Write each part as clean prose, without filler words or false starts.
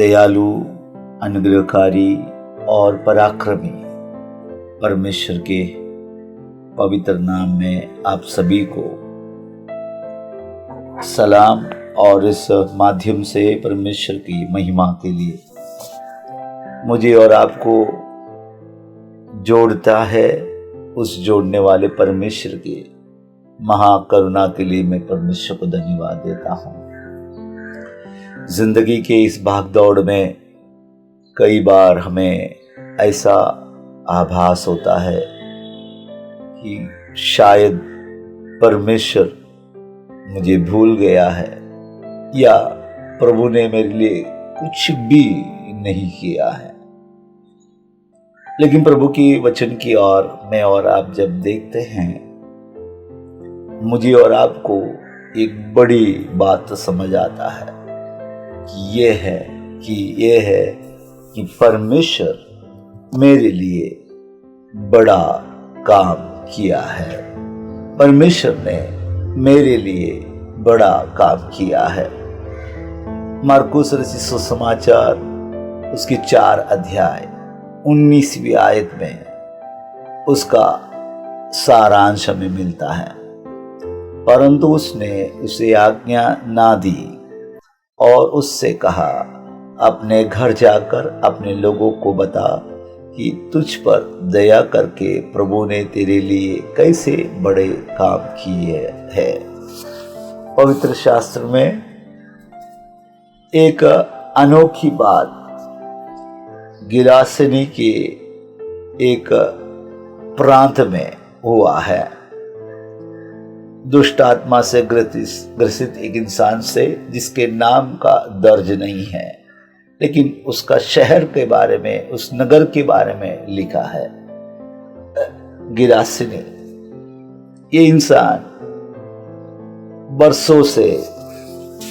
दयालु, अनुग्रहकारी और पराक्रमी परमेश्वर के पवित्र नाम में आप सभी को सलाम। और इस माध्यम से परमेश्वर की महिमा के लिए मुझे और आपको जोड़ता है, उस जोड़ने वाले परमेश्वर के महाकरुणा के लिए मैं परमेश्वर को धन्यवाद देता हूँ। जिंदगी के इस भागदौड़ में कई बार हमें ऐसा आभास होता है कि शायद परमेश्वर मुझे भूल गया है या प्रभु ने मेरे लिए कुछ भी नहीं किया है। लेकिन प्रभु की वचन की ओर मैं और आप जब देखते हैं, मुझे और आपको एक बड़ी बात समझ आता है कि ये है कि परमेश्वर मेरे लिए बड़ा काम किया है। परमेश्वर ने मेरे लिए बड़ा काम किया है। मार्कुस रचित सुसमाचार उसकी 4 अध्याय 19वीं आयत में उसका सारांश हमें मिलता है। परंतु उसने उसे आज्ञा ना दी और उससे कहा, अपने घर जाकर अपने लोगों को बता कि तुझ पर दया करके प्रभु ने तेरे लिए कैसे बड़े काम किए हैं। पवित्र शास्त्र में एक अनोखी बात गिरासेनी के एक प्रांत में हुआ है। दुष्ट आत्मा से ग्रसित एक इंसान से, जिसके नाम का दर्ज नहीं है, लेकिन उसका शहर के बारे में, उस नगर के बारे में लिखा है गिरासेनी। ये इंसान बरसों से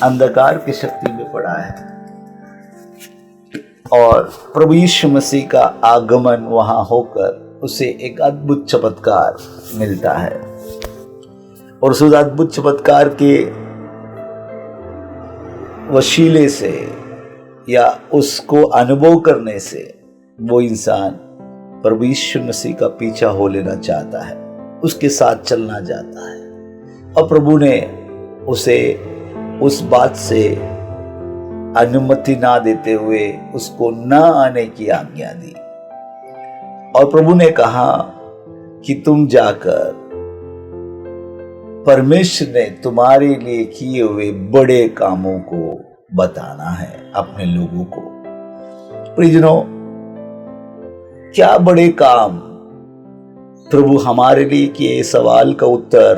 अंधकार की शक्ति में पड़ा है और प्रभु यीशु मसीह का आगमन वहां होकर उसे एक अद्भुत चमत्कार मिलता है। और उस अद्भुत चमत्कार के वसीले से या उसको अनुभव करने से वो इंसान प्रभु यीशु मसीह का पीछा हो लेना चाहता है, उसके साथ चलना चाहता है। और प्रभु ने उसे उस बात से अनुमति ना देते हुए उसको न आने की आज्ञा दी। और प्रभु ने कहा कि तुम जाकर परमेश्वर ने तुम्हारे लिए किए हुए बड़े कामों को बताना है अपने लोगों को। प्रियजनों, क्या बड़े काम प्रभु हमारे लिए किए, सवाल का उत्तर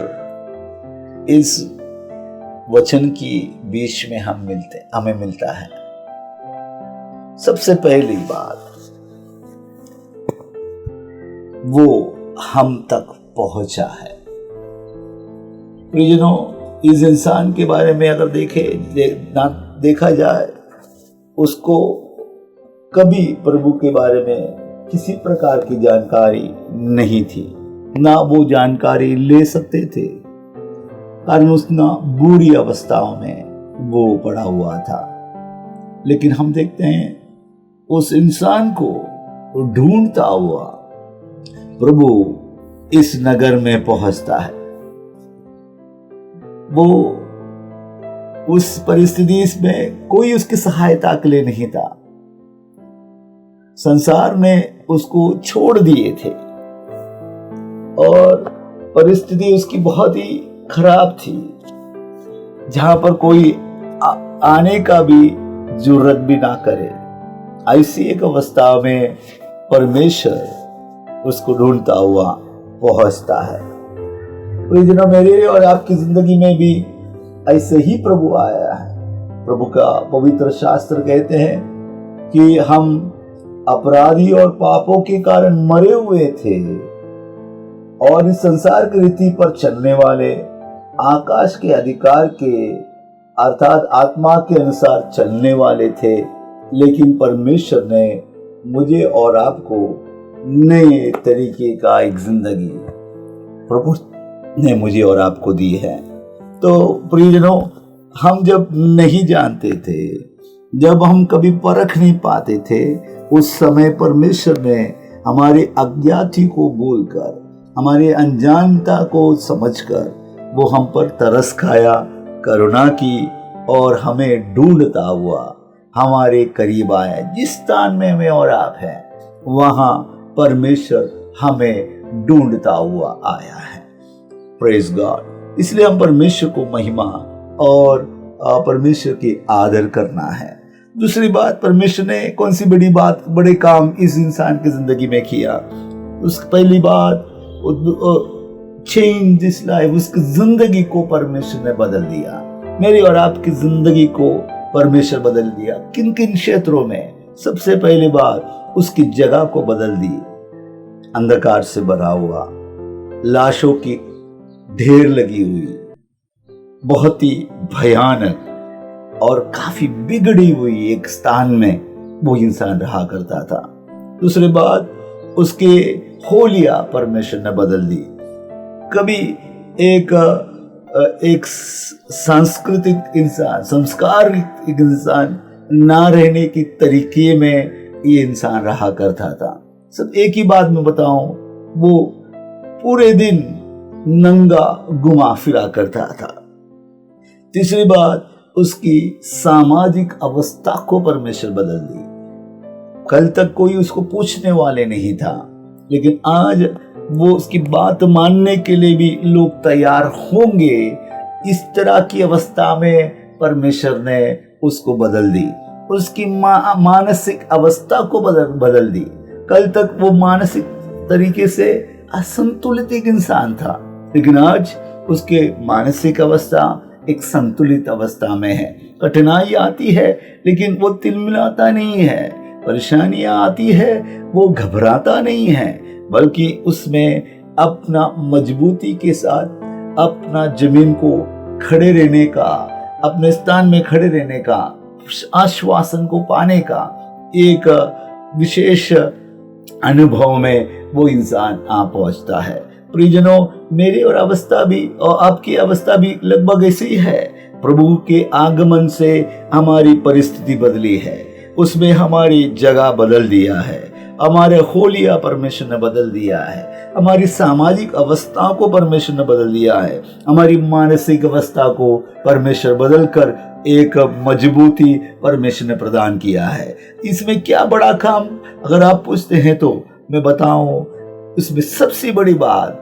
इस वचन की बीच में हमें मिलता है। सबसे पहली बात, वो हम तक पहुंचा है। प्रियजनों, इस इंसान के बारे में अगर देखा जाए, उसको कभी प्रभु के बारे में किसी प्रकार की जानकारी नहीं थी, ना वो जानकारी ले सकते थे, कारण उसना बुरी अवस्थाओं में वो पड़ा हुआ था। लेकिन हम देखते हैं उस इंसान को ढूंढता हुआ प्रभु इस नगर में पहुंचता है। वो उस परिस्थिति में कोई उसकी सहायता के लिए नहीं था। संसार ने उसको छोड़ दिए थे और परिस्थिति उसकी बहुत ही खराब थी, जहां पर कोई आने का भी जरूरत भी ना करे। ऐसी एक अवस्था में परमेश्वर उसको ढूंढता हुआ पहुंचता है। प्रियजनों, मेरे और आपकी जिंदगी में भी ऐसे ही प्रभु आया है। प्रभु का पवित्र शास्त्र कहते हैं कि हम अपराधी और पापों के कारण मरे हुए थे और इस संसार की रीति पर चलने वाले, आकाश के अधिकार के अर्थात आत्मा के अनुसार चलने वाले थे। लेकिन परमेश्वर ने मुझे और आपको नए तरीके का एक जिंदगी प्रभु ने मुझे और आपको दी है। तो प्रियजनों, हम जब नहीं जानते थे, जब हम कभी परख नहीं पाते थे, उस समय परमेश्वर ने हमारे अज्ञाती को बोलकर, हमारे अनजानता को समझकर वो हम पर तरस खाया, करुणा की और हमें ढूंढता हुआ हमारे करीब आया। जिस स्थान में मैं और आप हैं, वहां परमेश्वर हमें ढूंढता हुआ आया है। Praise God. इसलिए हम परमेश्वर को महिमा और परमेश्वर की आदर करना है। दूसरी बात, परमेश्वर ने कौन सी बड़े काम इस इंसान की जिंदगी में किया। उसकी पहली बात, चेंज दिस लाइफ, उसकी जिंदगी को परमेश्वर ने बदल दिया। मेरी और आपकी जिंदगी को परमेश्वर बदल दिया। किन किन क्षेत्रों में? सबसे पहली बात, उसकी जगह को बदल दी। अंधकार से भरा हुआ, लाशों की ढेर लगी हुई, बहुत ही भयानक और काफी बिगड़ी हुई एक स्थान में वो इंसान रहा करता था। दूसरी बात, उसके होलिया परमेश्वर ने बदल दी। कभी एक सांस्कृतिक इंसान, संस्कारिक इंसान ना रहने की तरीके में ये इंसान रहा करता था। सब एक ही बात में बताऊं, वो पूरे दिन नंगा घुमा फिरा करता था। तीसरी बात, उसकी सामाजिक अवस्था को परमेश्वर बदल दी। कल तक कोई उसको पूछने वाले नहीं था, लेकिन आज वो उसकी बात मानने के लिए भी लोग तैयार होंगे। इस तरह की अवस्था में परमेश्वर ने उसको बदल दी। उसकी मानसिक अवस्था को बदल दी। कल तक वो मानसिक तरीके से असंतुलित एक इंसान था, लेकिन आज उसके मानसिक अवस्था एक संतुलित अवस्था में है। कठिनाई आती है, लेकिन वो तिलमिलाता नहीं है। परेशानियां आती है, वो घबराता नहीं है, बल्कि उसमें अपना मजबूती के साथ अपना जमीन को खड़े रहने का, अपने स्थान में खड़े रहने का, आश्वासन को पाने का एक विशेष अनुभव में वो इंसान आ पहुंचता है। प्रियजनों, मेरी और अवस्था भी और आपकी अवस्था भी लगभग ऐसी ही है। प्रभु के आगमन से हमारी परिस्थिति बदली है, उसमें हमारी जगह बदल दिया है, हमारे होलिया परमेश्वर ने बदल दिया है, हमारी सामाजिक अवस्था को परमेश्वर ने बदल दिया है, हमारी मानसिक अवस्था को परमेश्वर बदल कर एक मजबूती परमेश्वर ने प्रदान किया है। इसमें क्या बड़ा काम अगर आप पूछते हैं तो मैं बताऊं, इसमें सबसे बड़ी बात,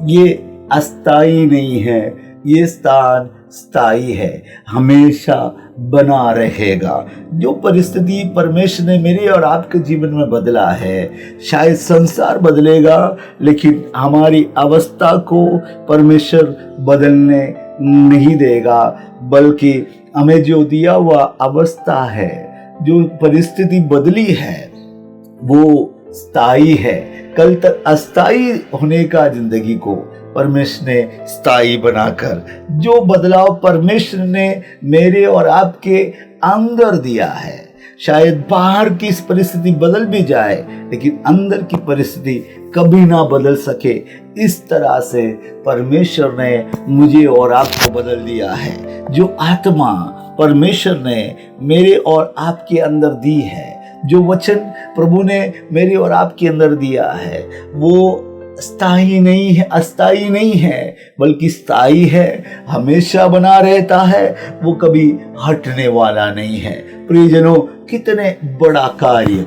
ये अस्थाई नहीं है, ये स्थान स्थायी है, हमेशा बना रहेगा। जो परिस्थिति परमेश्वर ने मेरे और आपके जीवन में बदला है, शायद संसार बदलेगा, लेकिन हमारी अवस्था को परमेश्वर बदलने नहीं देगा, बल्कि हमें जो दिया हुआ अवस्था है, जो परिस्थिति बदली है, वो स्थायी है। कल तक अस्थायी होने का जिंदगी को परमेश्वर ने स्थायी बनाकर, जो बदलाव परमेश्वर ने मेरे और आपके अंदर दिया है, शायद बाहर की इस परिस्थिति बदल भी जाए, लेकिन अंदर की परिस्थिति कभी ना बदल सके। इस तरह से परमेश्वर ने मुझे और आपको बदल दिया है। जो आत्मा परमेश्वर ने मेरे और आपके अंदर दी है, जो वचन प्रभु ने मेरे और आपके अंदर दिया है, वो स्थायी नहीं है, अस्थायी नहीं है, बल्कि स्थायी है, हमेशा बना रहता है, वो कभी हटने वाला नहीं है। प्रियजनों, कितने बड़ा कार्य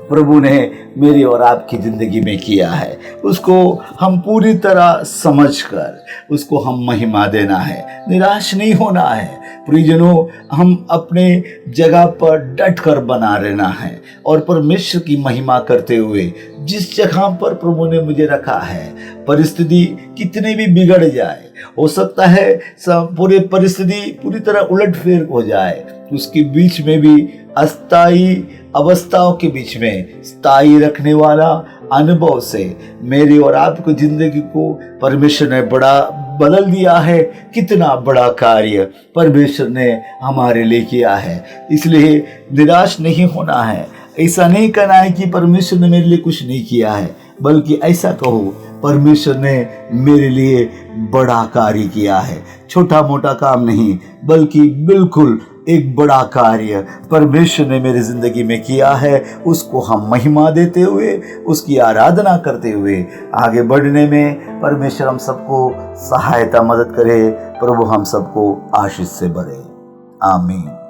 प्रभु ने मेरी और आपकी जिंदगी में किया है, उसको हम पूरी तरह समझकर उसको हम महिमा देना है, निराश नहीं होना है। प्रियजनों, हम अपने जगह पर डट कर बना रहना है और परमेश्वर की महिमा करते हुए जिस जगह पर प्रभु ने मुझे रखा है, परिस्थिति कितने भी बिगड़ जाए, हो सकता है पूरी परिस्थिति पूरी तरह उलटफेर हो जाए, उसके बीच में भी अस्थायी अवस्थाओं के बीच में स्थायी रखने वाला अनुभव से मेरी और आपकी जिंदगी को परमेश्वर ने बड़ा बदल दिया है। कितना बड़ा कार्य परमेश्वर ने हमारे लिए किया है। इसलिए निराश नहीं होना है, ऐसा नहीं कहना है कि परमेश्वर ने मेरे लिए कुछ नहीं किया है, बल्कि ऐसा कहो, परमेश्वर ने मेरे लिए बड़ा कार्य किया है। छोटा मोटा काम नहीं, बल्कि बिल्कुल एक बड़ा कार्य परमेश्वर ने मेरी जिंदगी में किया है, उसको हम महिमा देते हुए, उसकी आराधना करते हुए आगे बढ़ने में परमेश्वर हम सबको सहायता मदद करे। प्रभु हम सबको आशीष से भरे। आमीन।